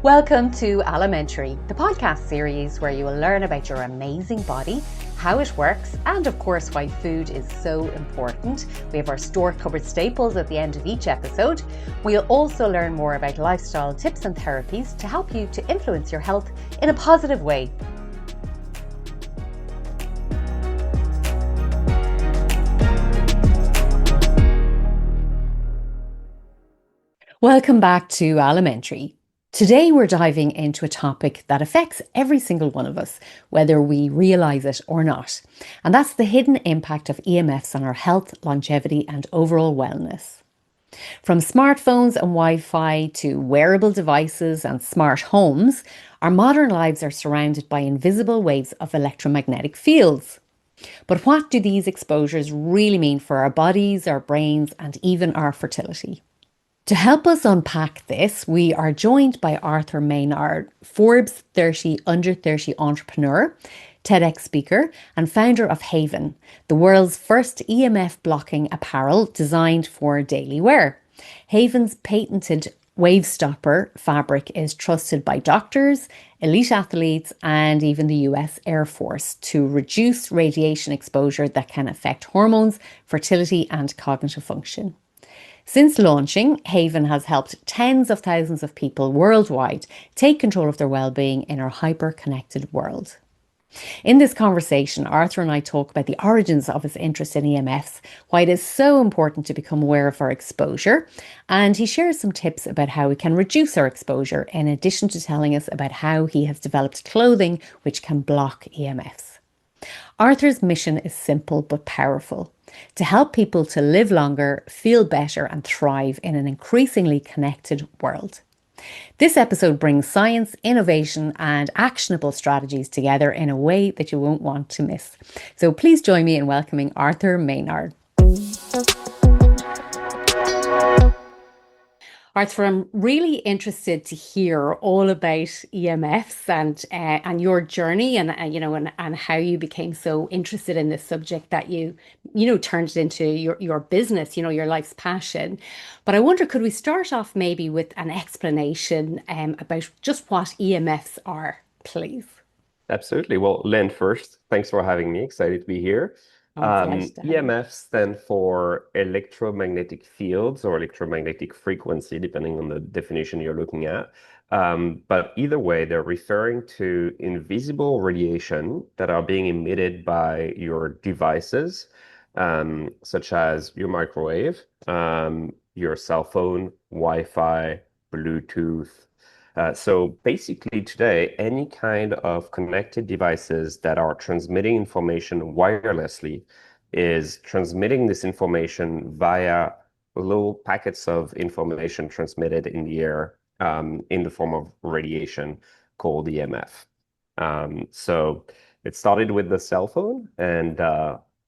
Welcome to Alimentary, the podcast series where you will learn about your amazing body, how it works, and of course why food is so important. We have our store cupboard staples at the end of each episode. We'll also learn more about lifestyle tips and therapies to help you to influence your health in a positive way. Welcome back to Alimentary. Today we're diving into a topic that affects every single one of us, whether we realise it or not. And that's the hidden impact of EMFs on our health, longevity and overall wellness. From smartphones and Wi-Fi to wearable devices and smart homes, our modern lives are surrounded by invisible waves of electromagnetic fields. But what do these exposures really mean for our bodies, our brains and even our fertility? To help us unpack this, we are joined by Arthur Menard, Forbes 30 Under 30 entrepreneur, TEDx speaker, and founder of HAVN, the world's first EMF-blocking apparel designed for daily wear. HAVN's patented WaveStopper fabric is trusted by doctors, elite athletes, and even the US Air Force to reduce radiation exposure that can affect hormones, fertility, and cognitive function. Since launching, HAVN has helped tens of thousands of people worldwide take control of their well-being in our hyper-connected world. In this conversation, Arthur and I talk about the origins of his interest in EMFs, why it is so important to become aware of our exposure, and he shares some tips about how we can reduce our exposure, in addition to telling us about how he has developed clothing which can block EMFs. Arthur's mission is simple but powerful: to help people to live longer, feel better and thrive in an increasingly connected world. This episode brings science, innovation and actionable strategies together in a way that you won't want to miss. So please join me in welcoming Arthur Menard. Arthur, I'm really interested to hear all about EMFs and your journey and how you became so interested in this subject that you turned it into your business, your life's passion. But I wonder, could we start off maybe with an explanation about just what EMFs are, please? Absolutely. Well, Len, first, thanks for having me. Excited to be here. I'm delighted to have you. EMFs stand for electromagnetic fields or electromagnetic frequency, depending on the definition you're looking at. But either way, they're referring to invisible radiation that are being emitted by your devices, such as your microwave, your cell phone, Wi-Fi, Bluetooth. So basically today, any kind of connected devices that are transmitting information wirelessly is transmitting this information via little packets of information transmitted in the air in the form of radiation called EMF. So it started with the cell phone and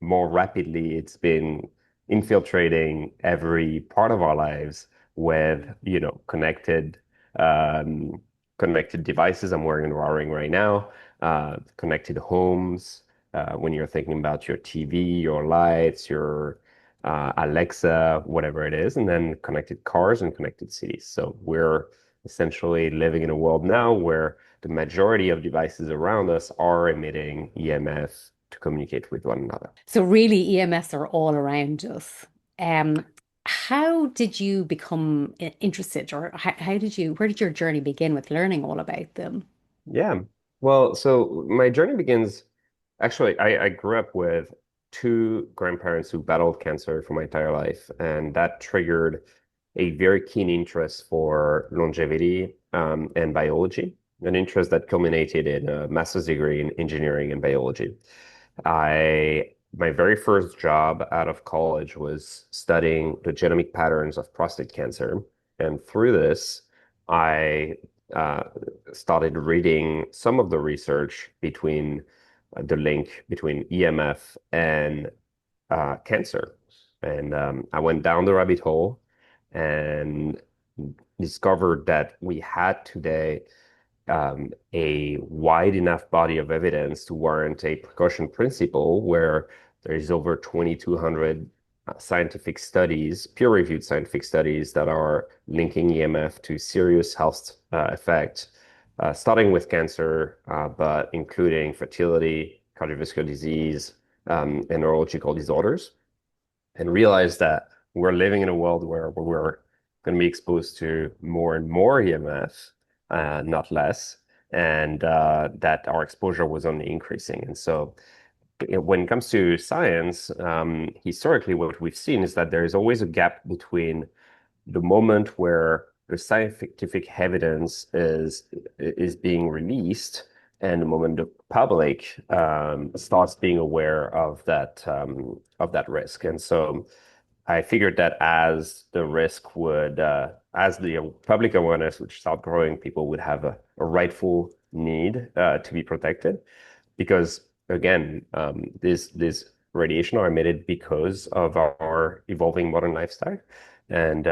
more rapidly it's been infiltrating every part of our lives with, connected devices. I'm wearing a ring right now, connected homes, when you're thinking about your TV, your lights, your Alexa, whatever it is, and then connected cars and connected cities. So we're essentially living in a world now where the majority of devices around us are emitting EMF to communicate with one another. So really, EMFs are all around us. How did you become interested, or where did your journey begin with learning all about them? Yeah. Well, so my journey begins actually, I grew up with two grandparents who battled cancer for my entire life, and that triggered a very keen interest for longevity and biology, an interest that culminated in a master's degree in engineering and biology. My very first job out of college was studying the genomic patterns of prostate cancer. And through this, I started reading some of the research between the link between EMF and cancer. And I went down the rabbit hole and discovered that we had today a wide enough body of evidence to warrant a precaution principle where there is over 2,200 scientific studies, peer-reviewed scientific studies that are linking EMF to serious health effects, starting with cancer, but including fertility, cardiovascular disease, and neurological disorders, and realized that we're living in a world where we're going to be exposed to more and more EMF, not less, and that our exposure was only increasing. And so when it comes to science, historically, what we've seen is that there is always a gap between the moment where the scientific evidence is being released and the moment the public starts being aware of that risk. And so I figured that as the risk would, as the public awareness would start growing, people would have a rightful need to be protected because again, these radiation are emitted because of our evolving modern lifestyle, and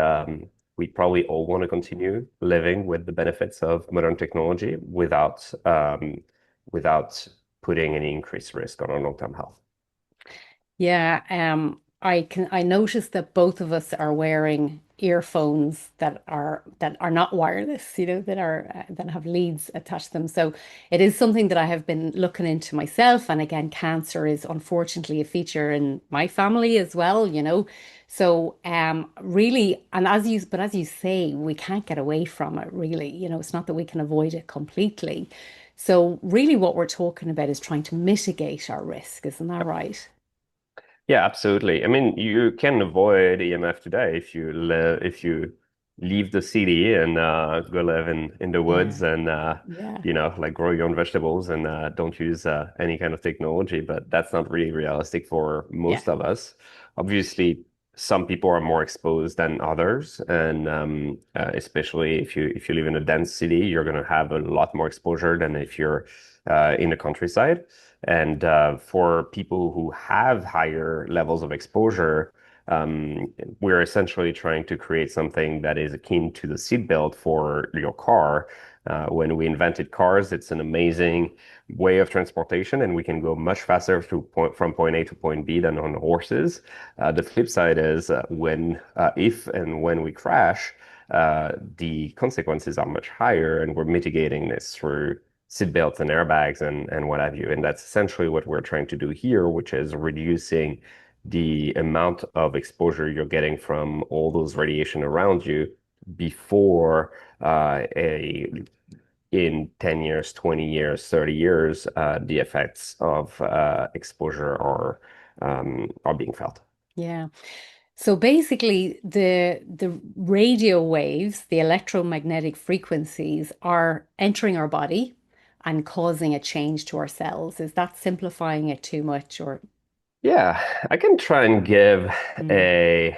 we probably all want to continue living with the benefits of modern technology without putting any increased risk on our long-term health. Yeah, I noticed that both of us are wearing earphones that are not wireless, that have leads attached to them. So it is something that I have been looking into myself. And again, cancer is unfortunately a feature in my family as well. So really, and as you say, we can't get away from it really. It's not that we can avoid it completely. So really what we're talking about is trying to mitigate our risk, isn't that right? Yeah, absolutely. I mean, you can avoid EMF today if you leave the city and go live in the Yeah. woods and Yeah. like grow your own vegetables and don't use any kind of technology. But that's not really realistic for Yeah. most of us. Obviously, some people are more exposed than others, and especially if you live in a dense city, you're going to have a lot more exposure than if you're in the countryside. And for people who have higher levels of exposure, we're essentially trying to create something that is akin to the seatbelt for your car. When we invented cars, it's an amazing way of transportation, and we can go much faster from point A to point B than on horses. The flip side is if and when we crash, the consequences are much higher, and we're mitigating this through seat belts and airbags and what have you. And that's essentially what we're trying to do here, which is reducing the amount of exposure you're getting from all those radiation around you before in 10 years, 20 years, 30 years, the effects of exposure are being felt. Yeah. So basically the radio waves, the electromagnetic frequencies are entering our body and causing a change to our cells. Is that simplifying it too much or Yeah, I can try and give mm,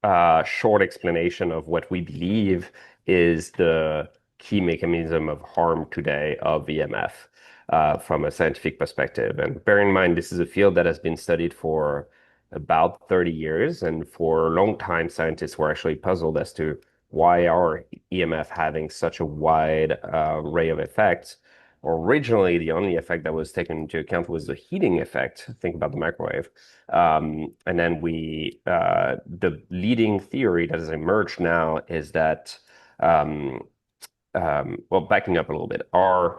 a short explanation of what we believe is the key mechanism of harm today of EMF from a scientific perspective. And bear in mind, this is a field that has been studied for about 30 years. And for a long time, scientists were actually puzzled as to why are EMF having such a wide array of effects. Originally, the only effect that was taken into account was the heating effect. Think about the microwave. And then the leading theory that has emerged now is that, well, backing up a little bit, the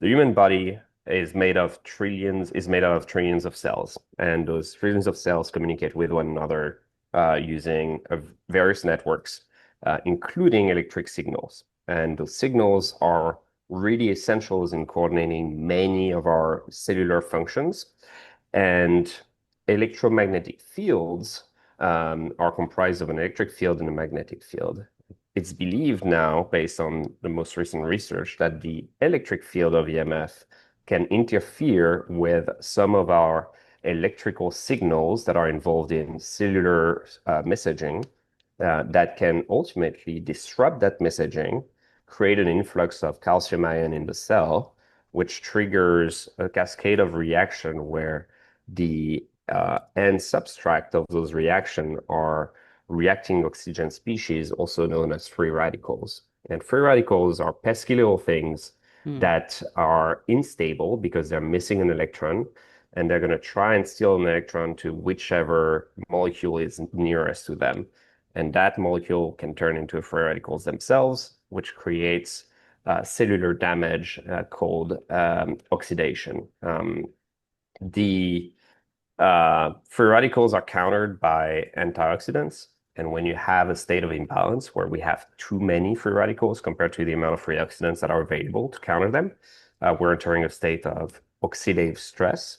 human body is made out of trillions of cells, and those trillions of cells communicate with one another using various networks, including electric signals. And those signals are really essentials in coordinating many of our cellular functions. And electromagnetic fields are comprised of an electric field and a magnetic field. It's believed now, based on the most recent research, that the electric field of EMF can interfere with some of our electrical signals that are involved in cellular messaging that can ultimately disrupt that messaging, create an influx of calcium ion in the cell, which triggers a cascade of reaction where the end substract of those reactions are reacting oxygen species, also known as free radicals. And free radicals are pesky little things mm, that are unstable because they're missing an electron. and they're going to try and steal an electron to whichever molecule is nearest to them. And that molecule can turn into free radicals themselves, which creates cellular damage called oxidation. The Free radicals are countered by antioxidants. And when you have a state of imbalance where we have too many free radicals compared to the amount of free oxidants that are available to counter them, we're entering a state of oxidative stress,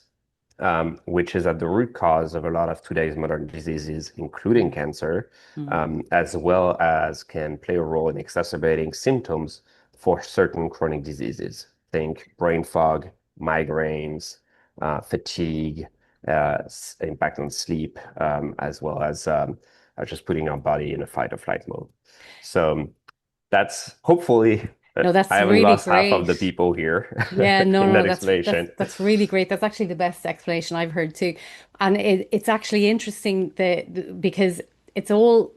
which is at the root cause of a lot of today's modern diseases, including cancer, Mm. as well as can play a role in exacerbating symptoms for certain chronic diseases. Think brain fog, migraines, fatigue, impact on sleep, as well as just putting our body in a fight or flight mode. So that's hopefully, No, I that's haven't really lost half of the great. people here Yeah, no, in no, that that's explanation. that's really great. That's actually the best explanation I've heard too. And it's actually interesting because it's all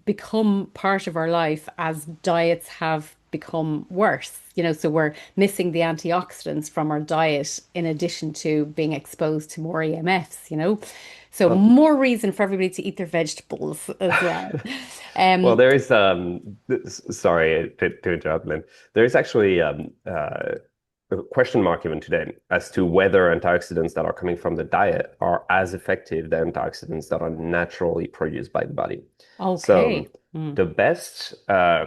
become part of our life as diets have become worse. So we're missing the antioxidants from our diet in addition to being exposed to more EMFs. So Well, more reason for everybody to eat their vegetables as well. well, Um, there is sorry to interrupt, Lynn. There is actually a question mark even today as to whether antioxidants that are coming from the diet are as effective than antioxidants that are naturally produced by the body. So okay. Mm, the best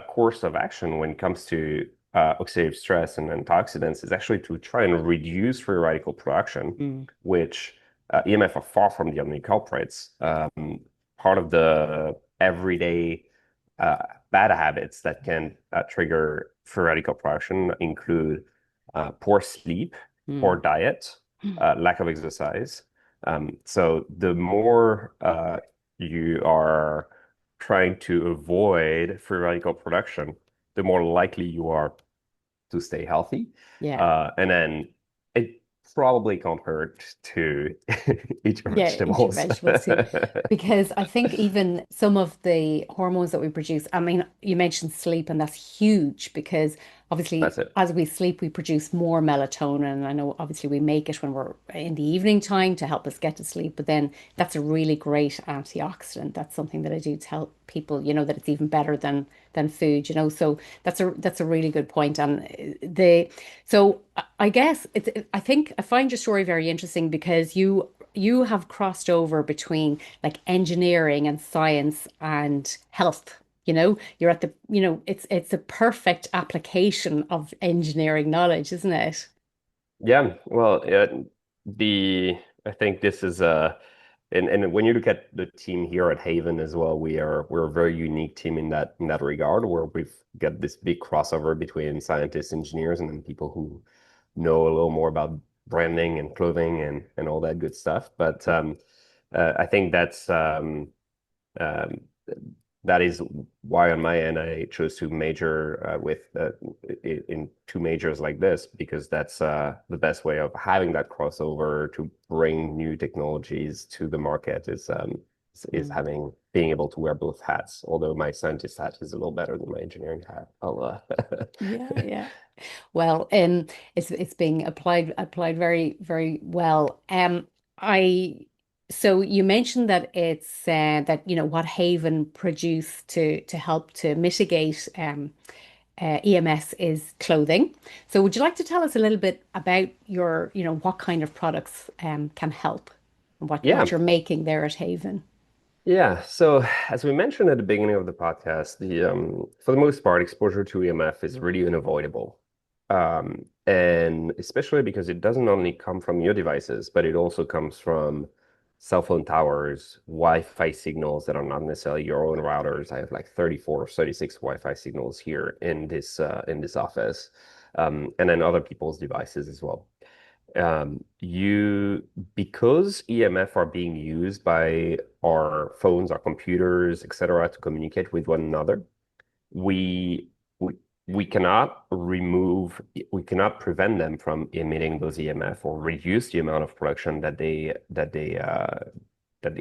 course of action when it comes to oxidative stress and antioxidants is actually to try and reduce free radical production, mm, which EMF are far from the only culprits. Part of the everyday uh, bad habits that can trigger free radical production include poor sleep, poor mm. diet, lack of exercise. So the more you are trying to avoid free radical production, the more likely you are to stay healthy. Yeah. And then it probably can't hurt to eat your Yeah, eat your vegetables. vegetables too. Because I think even some of the hormones that we produce, I mean, you mentioned sleep, and that's huge because obviously That's it. as we sleep, we produce more melatonin. I know obviously we make it when we're in the evening time to help us get to sleep, but then that's a really great antioxidant. That's something that I do tell people, that it's even better than food. So that's a really good point. And I guess I think I find your story very interesting because you have crossed over between like engineering and science and health. You're at it's a perfect application of engineering knowledge, isn't it? Yeah, well, the I think this is and when you look at the team here at Haven as well, we're a very unique team in that regard, where we've got this big crossover between scientists, engineers, and then people who know a little more about branding and clothing and all that good stuff. But I think um, that is why on my end I chose to major in two majors like this, because that's the best way of having that crossover to bring new technologies to the market is Mm. having being able to wear both hats. Although my scientist hat is a little better than my engineering hat. I'll Yeah, yeah. Well, it's being applied very, very well. I so you mentioned that it's that what Haven produce to help to mitigate EMS is clothing. So would you like to tell us a little bit about your, what kind of products can help and what yeah. you're making there at Haven? Yeah, so as we mentioned at the beginning of the podcast, the for the most part, exposure to EMF is really unavoidable. And especially because it doesn't only come from your devices, but it also comes from cell phone towers, Wi-Fi signals that are not necessarily your own routers. I have like 34 or 36 Wi-Fi signals here in this office, and then other people's devices as well. You Because EMF are being used by our phones, our computers, etc., to communicate with one another, we we we cannot prevent them from emitting those EMF or reduce the amount of production that they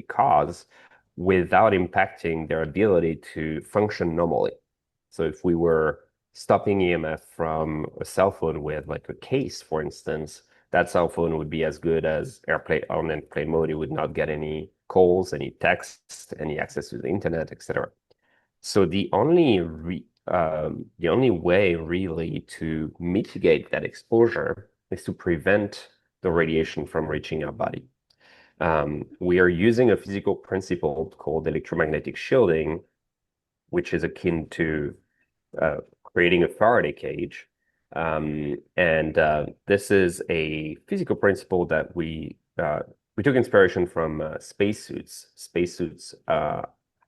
cause without impacting their ability to function normally. So if we were stopping EMF from a cell phone with like a case, for instance, that cell phone would be as good as airplane mode. It would not get any calls, any text, any access to the internet, etc. So the only way really to mitigate that exposure is to prevent the radiation from reaching our body. We are using a physical principle called electromagnetic shielding, which is akin to creating a Faraday cage. And this is a physical principle that we took inspiration from spacesuits. Spacesuits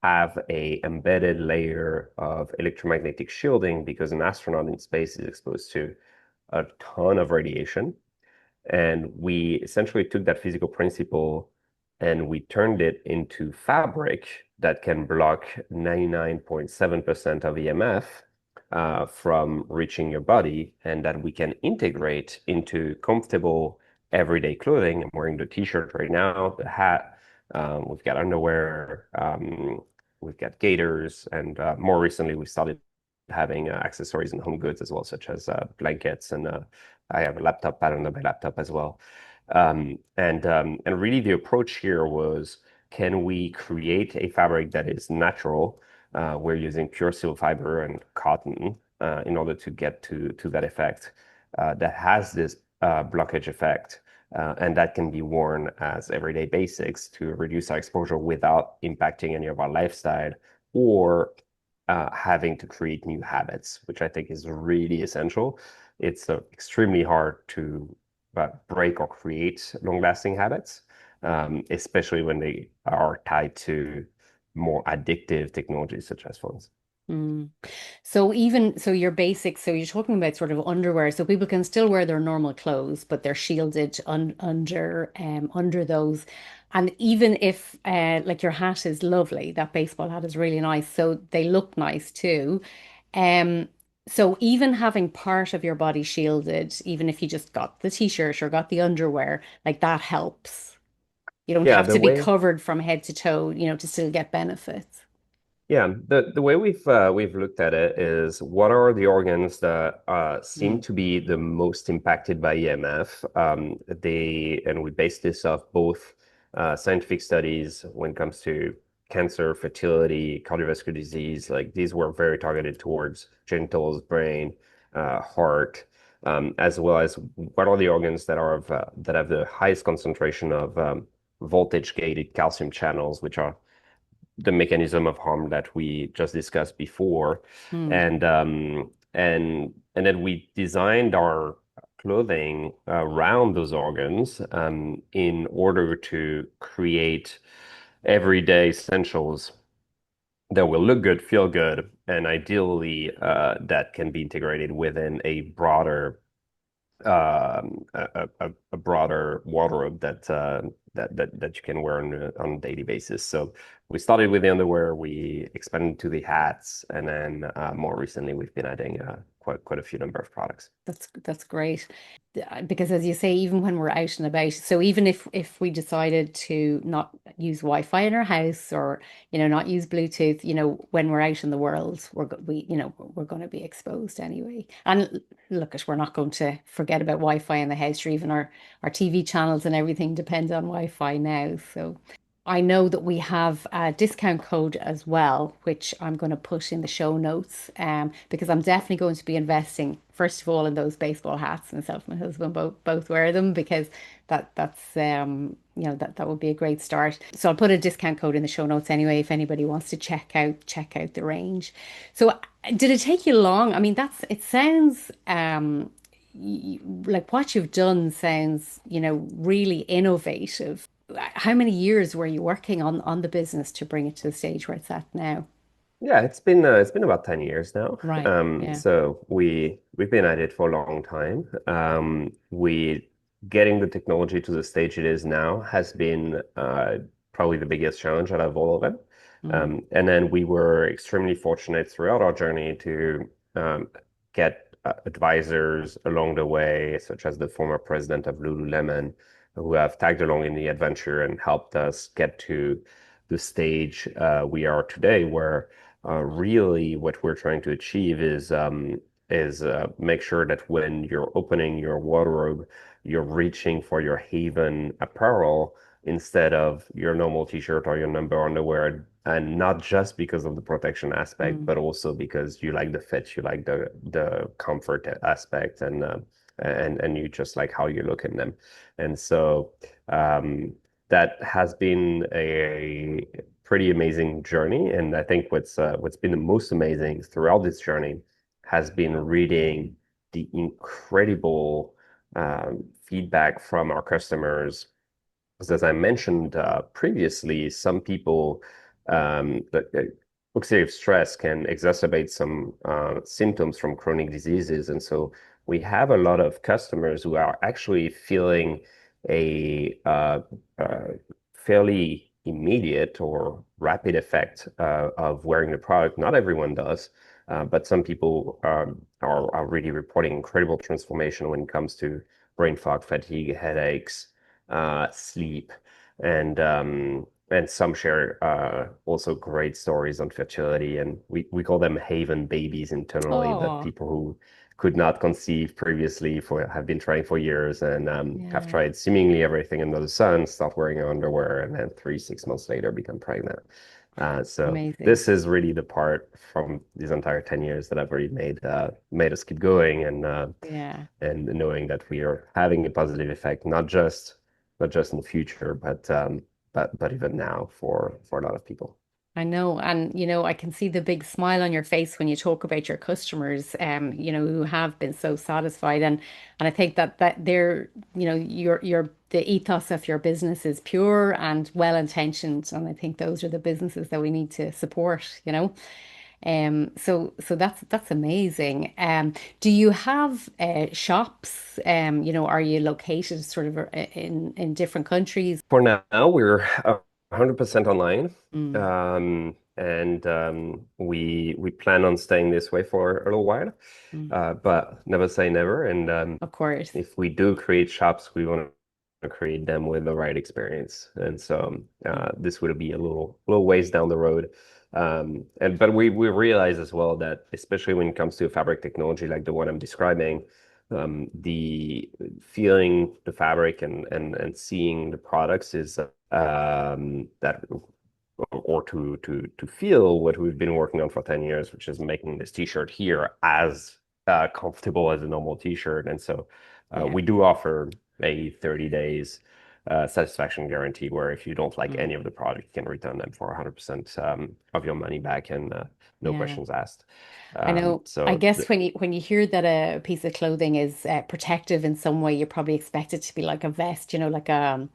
have a embedded layer of electromagnetic shielding because an astronaut in space is exposed to a ton of radiation. And we essentially took that physical principle and we turned it into fabric that can block 99.7% of EMF from reaching your body, and that we can integrate into comfortable everyday clothing. I'm wearing the t-shirt right now, the hat, we've got underwear, we've got gaiters, and more recently we started having accessories and home goods as well, such as blankets, and I have a laptop pad under my laptop as well. And really the approach here was, can we create a fabric that is natural? We're using pure seal fiber and cotton in order to get to that effect that has this blockage effect, and that can be worn as everyday basics to reduce our exposure without impacting any of our lifestyle or having to create new habits, which I think is really essential. It's extremely hard to break or create long-lasting habits, especially when they are tied to more addictive technologies such as phones. Mm. So your basics, so you're talking about sort of underwear, so people can still wear their normal clothes, but they're shielded under those. And even if like your hat is lovely, that baseball hat is really nice, so they look nice too. Um, so even having part of your body shielded, even if you just got the t-shirt or got the underwear, like that helps. You don't Yeah, have the to be way covered from head to toe, to still get benefits. Yeah, the way we've looked at it is, what are the organs that seem Mm. to be the most impacted by EMF? And we base this off both scientific studies when it comes to cancer, fertility, cardiovascular disease. Like, these were very targeted towards genitals, brain, heart, as well as what are the organs that have the highest concentration of voltage-gated calcium channels, which are the mechanism of harm that we just discussed before. Mm. And then we designed our clothing around those organs in order to create everyday essentials that will look good, feel good, and ideally that can be integrated within a broader wardrobe that you can wear on a daily basis. So we started with the underwear, we expanded to the hats, and then more recently we've been adding quite a few number of products. That's great. Because as you say, even when we're out and about, so even if we decided to not use Wi-Fi in our house, or not use Bluetooth, when we're out in the world, we're going to be exposed anyway. And look, we're not going to forget about Wi-Fi in the house, or even our TV channels and everything depend on Wi-Fi now. So I know that we have a discount code as well, which I'm going to put in the show notes, because I'm definitely going to be investing, first of all, in those baseball hats. Myself and my husband both wear them, because that would be a great start. So I'll put a discount code in the show notes anyway, if anybody wants to check out the range. So did it take you long? I mean, it sounds like what you've done sounds, really innovative. How many years were you working on the business to bring it to the stage where it's at now? Yeah, it's been about 10 years now. Right. Yeah. So we've been at it for a long time. We Getting the technology to the stage it is now has been probably the biggest challenge out of all of it. Mm. And then we were extremely fortunate throughout our journey to get advisors along the way, such as the former president of Lululemon, who have tagged along in the adventure and helped us get to the stage we are today, where really what we're trying to achieve is is make sure that when you're opening your wardrobe, you're reaching for your HAVN apparel instead of your normal t-shirt or your number underwear, and not just because of the protection aspect, Mm. but also because you like the fit, you like the comfort aspect, and you just like how you look in them. And so that has been a pretty amazing journey. And I think what's been the most amazing throughout this journey has been reading the incredible feedback from our customers. Because as I mentioned previously, some people oxidative stress can exacerbate some symptoms from chronic diseases, and so we have a lot of customers who are actually feeling a fairly immediate or rapid effect of wearing the product. Not everyone does, but some people are really reporting incredible transformation when it comes to brain fog, fatigue, headaches, sleep, and some share also great stories on fertility, and we call them haven babies internally, that Oh, people who could not conceive previously for have been trying for years and have yeah, tried seemingly everything under the sun, start wearing underwear, and then 6 months later become pregnant. So amazing. this is really the part from these entire 10 years that have really made us keep going, Yeah. and knowing that we are having a positive effect, not just in the future, but even now for a lot of people. I know, and I can see the big smile on your face when you talk about your customers, who have been so satisfied, and I think that they're, your the ethos of your business is pure and well intentioned, and I think those are the businesses that we need to support. So that's amazing. Do you have shops? Are you located sort of in different countries? For now, we're 100% online, Mm, and we plan on staying this way for a little while, mm, but never say never. And of course. if we do create shops, we want to create them with the right experience. And so Mm, this would be a little ways down the road. But we realize as well that especially when it comes to a fabric technology like the one I'm describing, the feeling the fabric and seeing the products is that or to feel what we've been working on for 10 years, which is making this t-shirt here as comfortable as a normal t-shirt. And so yeah. we do offer a 30 days satisfaction guarantee, where if you don't like Mm, any of the product, you can return them for 100% of your money back, and no yeah. questions asked. I know. I So guess when you hear that a piece of clothing is protective in some way, you probably expect it to be like a vest, like a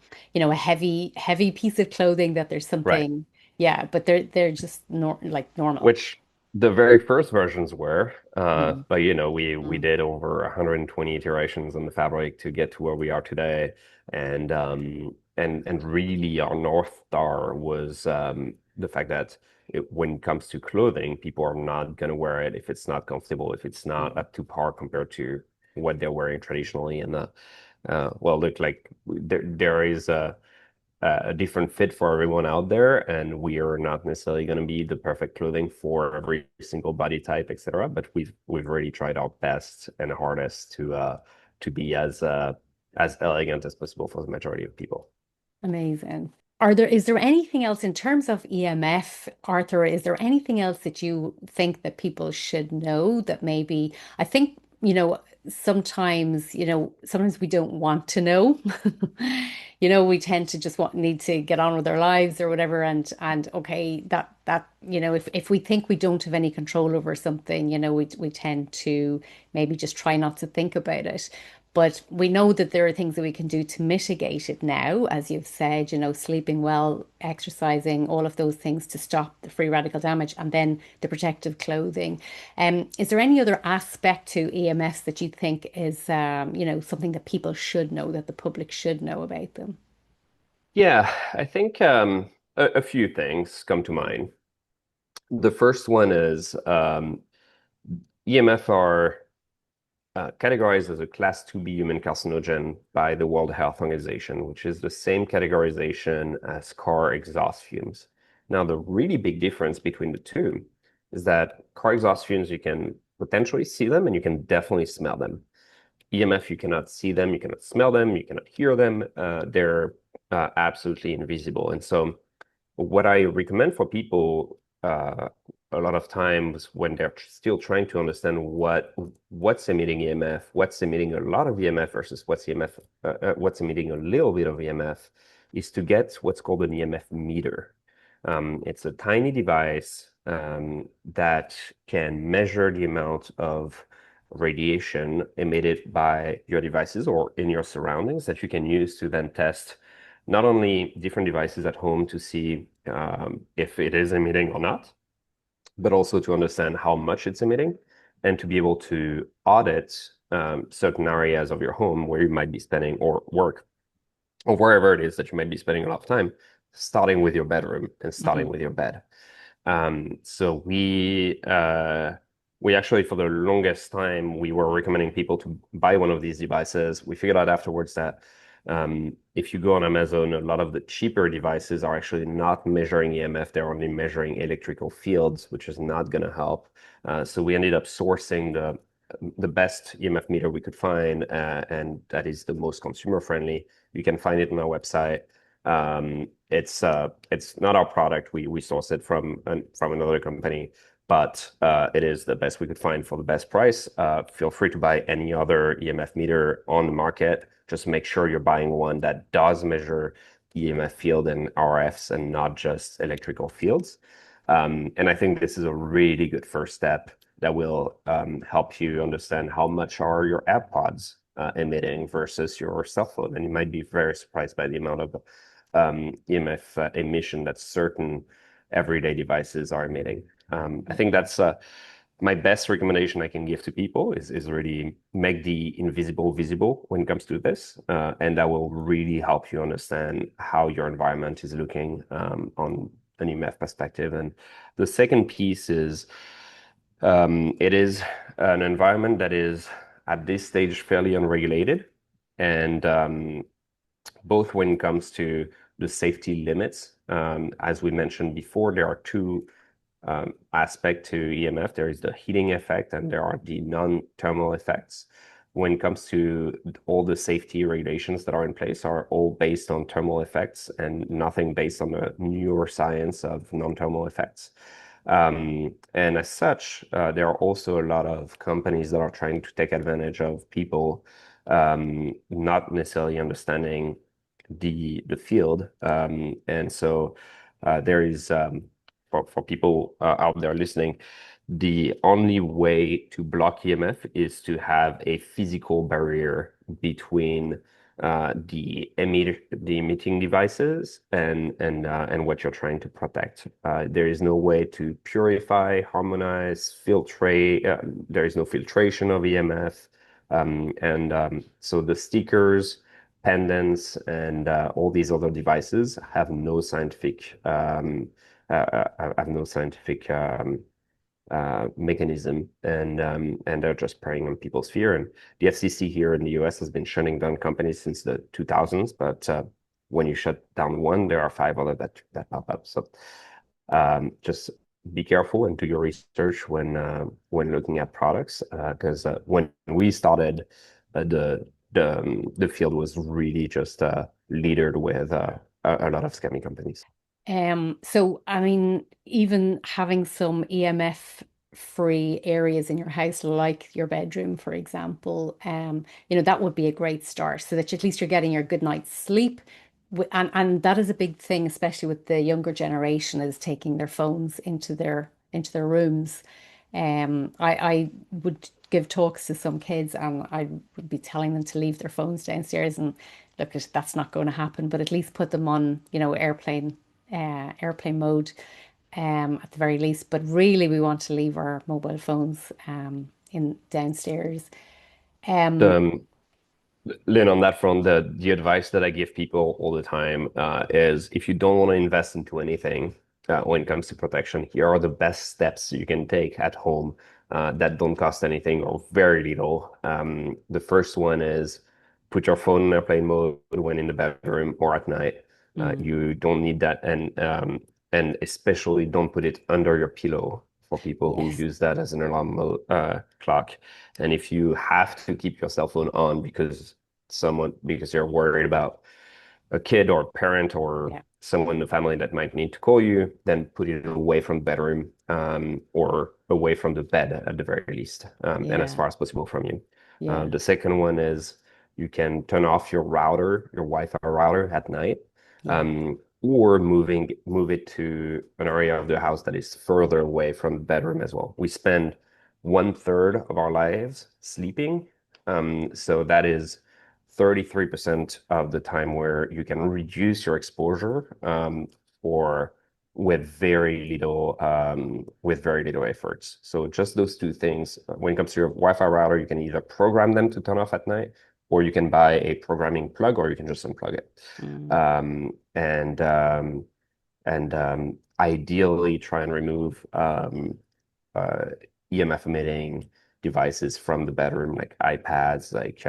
heavy piece of clothing that there's right. something. Yeah, but they're just like normal. Which the very first versions were, Mm, but we mm, did over 120 iterations on the fabric to get to where we are today, and really our North Star was the fact that when it comes to clothing, people are not going to wear it if it's not comfortable, if it's not mm. up to par compared to what they're wearing traditionally. And well, look, like there is a different fit for everyone out there, and we are not necessarily going to be the perfect clothing for every single body type, etc. But we've really tried our best and hardest to be as elegant as possible for the majority of people. Amazing. Is there anything else in terms of EMF, Arthur? Is there anything else that you think that people should know that maybe, I think, sometimes we don't want to know. We tend to just need to get on with our lives or whatever. And okay, if we think we don't have any control over something, we tend to maybe just try not to think about it. But we know that there are things that we can do to mitigate it now, as you've said, sleeping well, exercising, all of those things to stop the free radical damage, and then the protective clothing. Is there any other aspect to EMS that you think is, something that people should know, that the public should know about them? Yeah, I think a few things come to mind. The first one is EMF are categorized as a class 2B human carcinogen by the World Health Organization, which is the same categorization as car exhaust fumes. Now, the really big difference between the two is that car exhaust fumes you can potentially see them, and you can definitely smell them. EMF, you cannot see them, you cannot smell them, you cannot hear them. They're absolutely invisible. And so what I recommend for people a lot of times when they're still trying to understand what's emitting EMF, what's emitting a lot of EMF versus what's emitting a little bit of EMF, is to get what's called an EMF meter. It's a tiny device that can measure the amount of radiation emitted by your devices or in your surroundings that you can use to then test not only different devices at home to see if it is emitting or not, but also to understand how much it's emitting and to be able to audit certain areas of your home where you might be spending or work or wherever it is that you might be spending a lot of time, starting with your bedroom and starting Mhm. with your bed. So we actually, for the longest time, we were recommending people to buy one of these devices. We figured out afterwards that if you go on Amazon, a lot of the cheaper devices are actually not measuring EMF. They're only measuring electrical fields, which is not going to help. So we ended up sourcing the best EMF meter we could find, and that is the most consumer friendly. You can find it on our website. It's not our product. We source it from another company, but it is the best we could find for the best price. Feel free to buy any other EMF meter on the market. Just make sure you're buying one that does measure EMF field and RFs and not just electrical fields. And I think this is a really good first step that will help you understand how much are your AirPods emitting versus your cell phone. And you might be very surprised by the amount of EMF emission that certain everyday devices are emitting. I think that's my best recommendation I can give to people is really make the invisible visible when it comes to this, and that will really help you understand how your environment is looking on an EMF perspective. And the second piece is it is an environment that is at this stage fairly unregulated, and both when it comes to the safety limits. As we mentioned before, there are two aspects to EMF. There is the heating effect and there are the non-thermal effects. When it comes to all the safety regulations that are in place are all based on thermal effects and nothing based on the neuroscience of non-thermal effects. And as such, there are also a lot of companies that are trying to take advantage of people not necessarily understanding the field. And so there is for people out there listening, the only way to block EMF is to have a physical barrier between the emitting devices and what you're trying to protect. There is no way to purify, harmonize, filtrate. There is no filtration of EMF. So the stickers, pendants, and all these other devices have no scientific mechanism, and they're just preying on people's fear. And the FCC here in the US has been shutting down companies since the 2000s, but when you shut down one, there are five other that pop up. So just be careful and do your research when looking at products, because when we started, the field was really just littered with a lot of scammy companies. So I mean, even having some EMF free areas in your house, like your bedroom, for example, that would be a great start so that at least you're getting your good night's sleep. And that is a big thing, especially with the younger generation, is taking their phones into their rooms. I would give talks to some kids and I would be telling them to leave their phones downstairs and look, that's not going to happen, but at least put them on, airplane mode at the very least. But really, we want to leave our mobile phones in downstairs. Um, The, Lynn, on that front, the advice that I give people all the time is if you don't want to invest into anything when it comes to protection, here are the best steps you can take at home that don't cost anything or very little. The first one is put your phone in airplane mode when in the bedroom or at night. mm, You don't need that, and especially don't put it under your pillow for people who Yes. use that as an alarm clock. And if you have to keep your cell phone on because you're worried about a kid or parent or Yeah. someone in the family that might need to call you, then put it away from the bedroom, or away from the bed at the very least, and as Yeah. far as possible from you. Yeah. The second one is you can turn off your router, your Wi-Fi router at night, Yeah. or move it to an area of the house that is further away from the bedroom as well. We spend 1/3 of our lives sleeping, so that is 33% of the time where you can reduce your exposure, for with very little efforts. So just those two things. When it comes to your Wi-Fi router, you can either program them to turn off at night, or you can buy a programming plug, or you can just unplug it. Mm. Um, and um, and ideally try and remove uh, EMF emitting devices from the bedroom, like iPads, like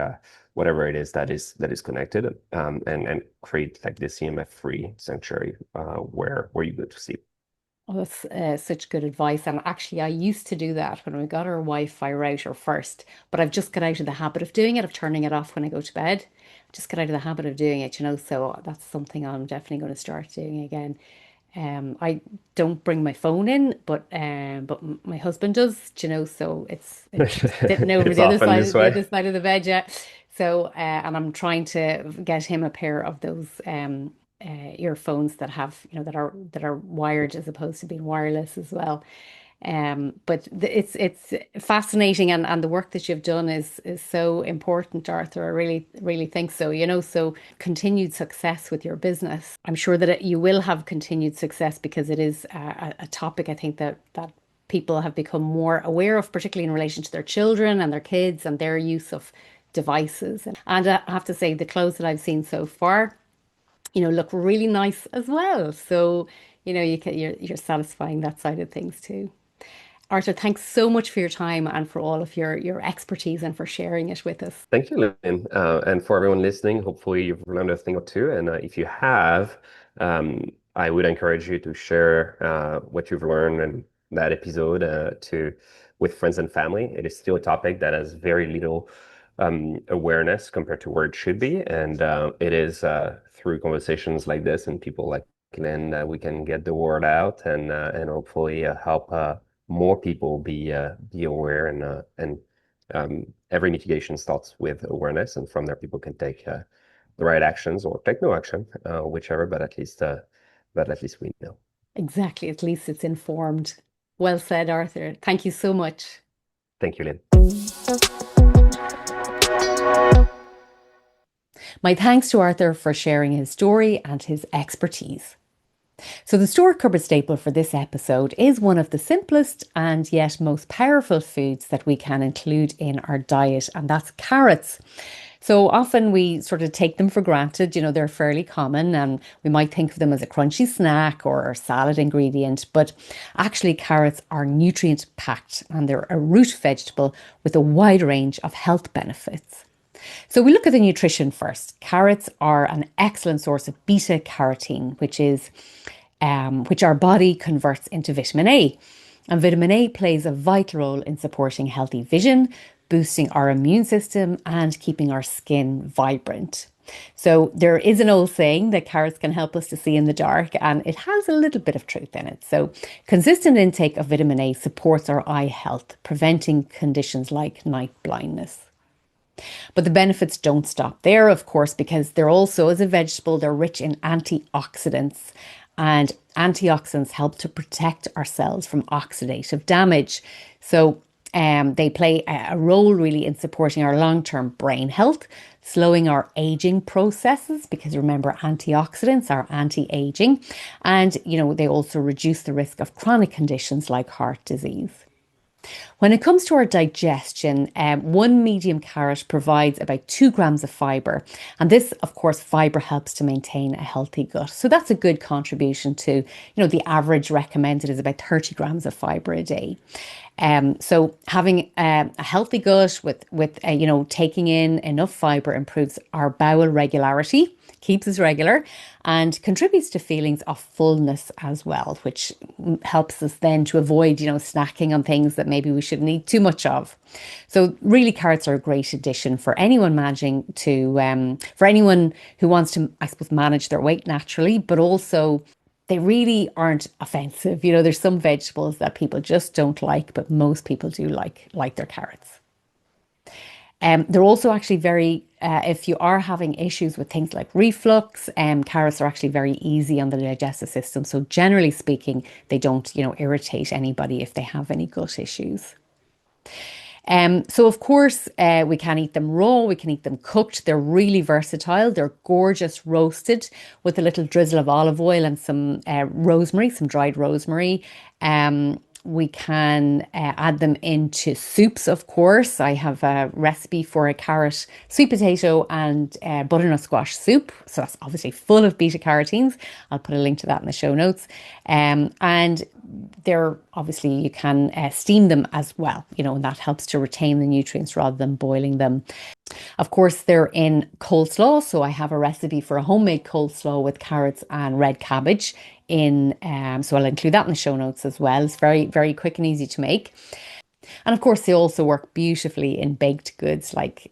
whatever it is that is connected, and create like this EMF-free sanctuary, where you go to sleep. Oh, that's such good advice. And actually, I used to do that when we got our Wi-Fi router first, but I've just got out of the habit of doing it, of turning it off when I go to bed. Just got out of the habit of doing it, so that's something I'm definitely going to start doing again. I don't bring my phone in, but my husband does, so he's sitting over It's often this the way. other side of the bed, yeah. So and I'm trying to get him a pair of those earphones that have that are wired as opposed to being wireless as well. But it's fascinating, and the work that you've done is so important, Arthur. I really think so. So continued success with your business. I'm sure that you will have continued success because it is a topic I think that people have become more aware of, particularly in relation to their children and their kids and their use of devices. And I have to say, the clothes that I've seen so far, look really nice as well. So, you're satisfying that side of things too. Arthur, thanks so much for your time and for all of your expertise and for sharing it with us. Thank you, Lynn. And for everyone listening, hopefully you've learned a thing or two. And if you have, I would encourage you to share what you've learned in that episode with friends and family. It is still a topic that has very little awareness compared to where it should be. And it is through conversations like this and people like Lynn that we can get the word out, and hopefully help more people be aware, and every mitigation starts with awareness, and from there people can take the right actions or take no action, whichever. But at least we know. Exactly. At least it's informed. Well said, Arthur. Thank you so much. Thank you, Lynn. My thanks to Arthur for sharing his story and his expertise. So, the store cupboard staple for this episode is one of the simplest and yet most powerful foods that we can include in our diet, and that's carrots. So often we sort of take them for granted, they're fairly common and we might think of them as a crunchy snack or a salad ingredient, but actually carrots are nutrient packed and they're a root vegetable with a wide range of health benefits. So we look at the nutrition first. Carrots are an excellent source of beta carotene, which our body converts into vitamin A. And vitamin A plays a vital role in supporting healthy vision, boosting our immune system, and keeping our skin vibrant. So there is an old saying that carrots can help us to see in the dark, and it has a little bit of truth in it. So consistent intake of vitamin A supports our eye health, preventing conditions like night blindness. But the benefits don't stop there, of course, because they're also, as a vegetable, they're rich in antioxidants. And antioxidants help to protect our cells from oxidative damage. So they play a role really in supporting our long-term brain health, slowing our aging processes, because remember, antioxidants are anti-aging. And, they also reduce the risk of chronic conditions like heart disease. When it comes to our digestion, one medium carrot provides about 2 grams of fibre. And this, of course, fibre helps to maintain a healthy gut. So that's a good contribution to, the average recommended is about 30 grams of fibre a day. So having a healthy gut with taking in enough fibre improves our bowel regularity, keeps us regular, and contributes to feelings of fullness as well, which helps us then to avoid, snacking on things that maybe we shouldn't eat too much of. So really, carrots are a great addition for anyone for anyone who wants to, I suppose, manage their weight naturally, but also they really aren't offensive. There's some vegetables that people just don't like, but most people do like their carrots. They're also actually if you are having issues with things like reflux, carrots are actually very easy on the digestive system. So generally speaking, they don't, irritate anybody if they have any gut issues. So of course, we can eat them raw, we can eat them cooked. They're really versatile. They're gorgeous roasted with a little drizzle of olive oil and some rosemary, some dried rosemary. We can add them into soups, of course. I have a recipe for a carrot, sweet potato and butternut squash soup. So that's obviously full of beta carotenes. I'll put a link to that in the show notes. And they're obviously, you can steam them as well, and that helps to retain the nutrients rather than boiling them. Of course, they're in coleslaw. So I have a recipe for a homemade coleslaw with carrots and red cabbage so I'll include that in the show notes as well. It's very, very quick and easy to make. And of course, they also work beautifully in baked goods like,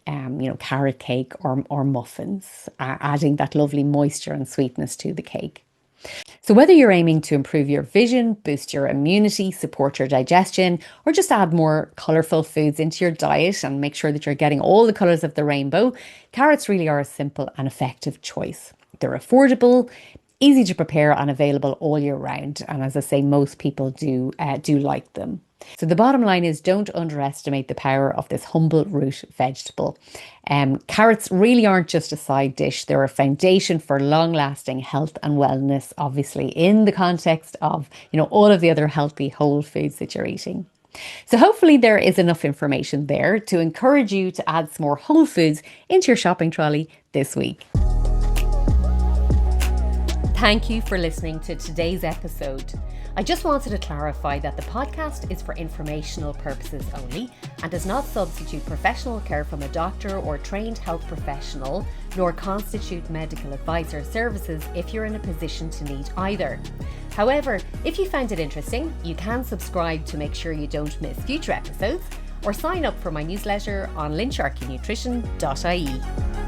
carrot cake or muffins, adding that lovely moisture and sweetness to the cake. So whether you're aiming to improve your vision, boost your immunity, support your digestion, or just add more colourful foods into your diet and make sure that you're getting all the colours of the rainbow, carrots really are a simple and effective choice. They're affordable, easy to prepare and available all year round. And as I say, most people do like them. So the bottom line is, don't underestimate the power of this humble root vegetable. Carrots really aren't just a side dish. They're a foundation for long-lasting health and wellness, obviously, in the context of, all of the other healthy whole foods that you're eating. So hopefully there is enough information there to encourage you to add some more whole foods into your shopping trolley this week. Thank you for listening to today's episode. I just wanted to clarify that the podcast is for informational purposes only and does not substitute professional care from a doctor or trained health professional, nor constitute medical advice or services if you're in a position to need either. However, if you found it interesting, you can subscribe to make sure you don't miss future episodes, or sign up for my newsletter on lynsharkeynutrition.ie.